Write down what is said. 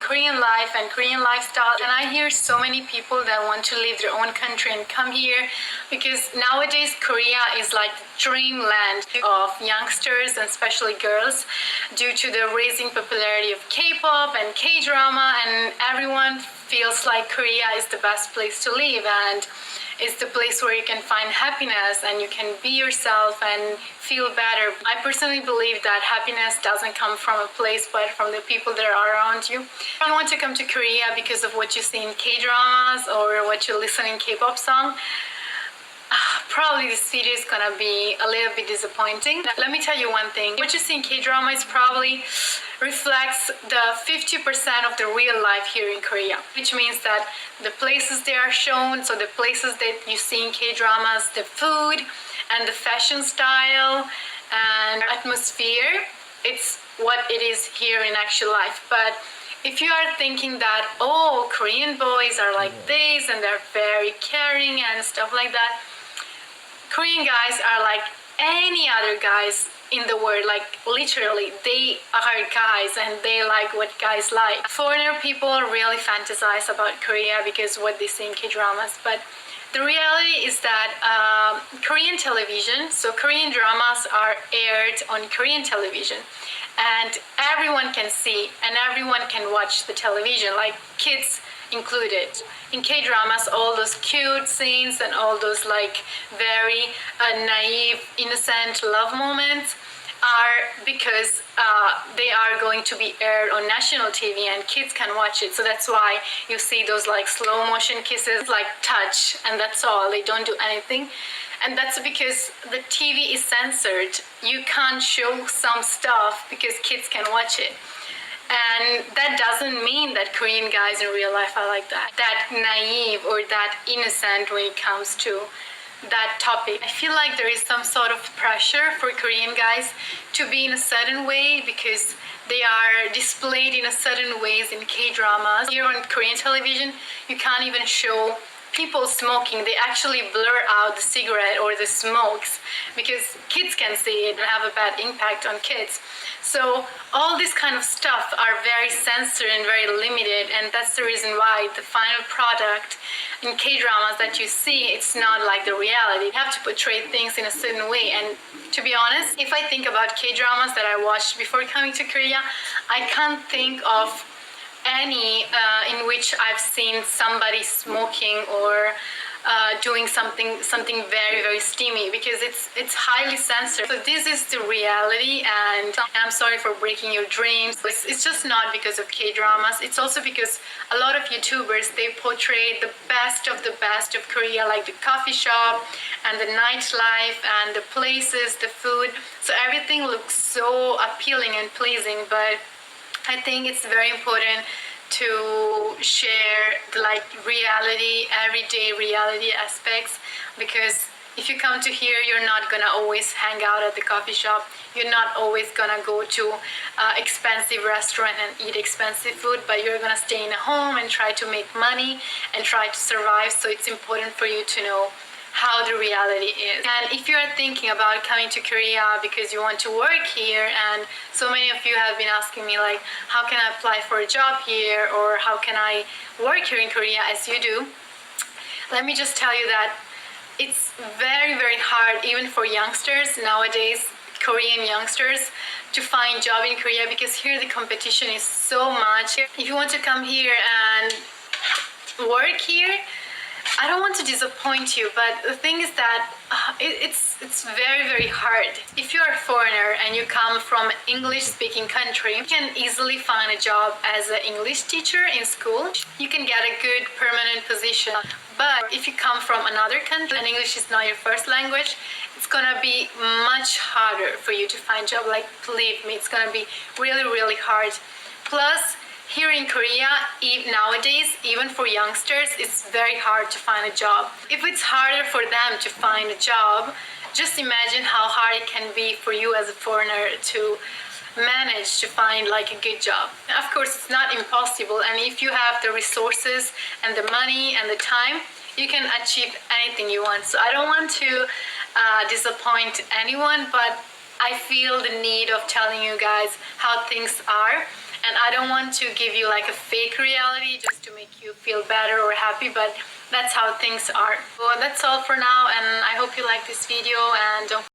Korean life and Korean lifestyle, and I hear so many people that want to leave their own country and come here because nowadays Korea is like the dreamland of youngsters and especially girls due to the rising popularity of K-pop and K-drama, and everyone feels like Korea is the best place to live and it's the place where you can find happiness and you can be yourself and feel better. I personally believe that happiness doesn't come from a place but from the people that are around you. If you want to come to Korea because of what you see in K-dramas or what you listen in K-pop song, probably this video is gonna be a little bit disappointing. Let me tell you one thing. What you see in K-drama is probably reflects the 50% of the real life here in Korea, which means that the places they are shown, so the places that you see in K-dramas, the food and the fashion style and atmosphere, it's what it is here in actual life. But if you are thinking that, oh, Korean boys are like this and they're very caring and stuff like that, Korean guys are like any other guys in the world, like literally they are guys and they like what guys like. Foreigner people really fantasize about Korea because what they see in K-dramas, but the reality is that Korean television, so Korean dramas are aired on Korean television and everyone can see and everyone can watch the television, like kids included. In K-dramas, all those cute scenes and all those like very naive, innocent love moments are because they are going to be aired on national TV and kids can watch it. So that's why you see those like slow motion kisses, like touch, and that's all. They don't do anything. And that's because the TV is censored. You can't show some stuff because kids can watch it. And that doesn't mean that Korean guys in real life are like that naive or that innocent when it comes to that topic. I feel like there is some sort of pressure for Korean guys to be in a certain way because they are displayed in a certain ways in K-dramas. Here on Korean television, you can't even show people smoking. They actually blur out the cigarette or the smokes because kids can see it and have a bad impact on kids. So all this kind of stuff are very censored and very limited, and that's the reason why the final product in K-dramas that you see, it's not like the reality. You have to portray things in a certain way, and to be honest, if I think about K-dramas that I watched before coming to Korea, I can't think of any in which I've seen somebody smoking or doing something very, very steamy because it's highly censored. So this is the reality, and I'm sorry for breaking your dreams. It's just not because of K-dramas. It's also because a lot of YouTubers, they portray the best of Korea, like the coffee shop and the nightlife and the places, the food. So everything looks so appealing and pleasing, but I think it's very important to share the like reality, everyday reality aspects, because if you come to here, you're not gonna always hang out at the coffee shop. You're not always gonna go to expensive restaurant and eat expensive food, but you're gonna stay in a home and try to make money and try to survive. So it's important for you to know how the reality is. And if you are thinking about coming to Korea because you want to work here, and so many of you have been asking me like, how can I apply for a job here, or how can I work here in Korea as you do, let me just tell you that it's very, very hard even for youngsters nowadays, Korean youngsters, to find job in Korea because here the competition is so much. If you want to come here and work here, I don't want to disappoint you, but the thing is that it's very, very hard. If you're a foreigner and you come from an English-speaking country, you can easily find a job as an English teacher in school. You can get a good permanent position. But if you come from another country and English is not your first language, it's gonna be much harder for you to find a job. Like, believe me, it's gonna be really, really hard. Plus, here in Korea, nowadays, even for youngsters, it's very hard to find a job. If it's harder for them to find a job, just imagine how hard it can be for you as a foreigner to manage to find like a good job. Of course, it's not impossible, and if you have the resources and the money and the time, you can achieve anything you want. So I don't want to disappoint anyone, but I feel the need of telling you guys how things are And I don't want to give you like a fake reality just to make you feel better or happy, but that's how things are. Well, that's all for now, and I hope you like this video, and don't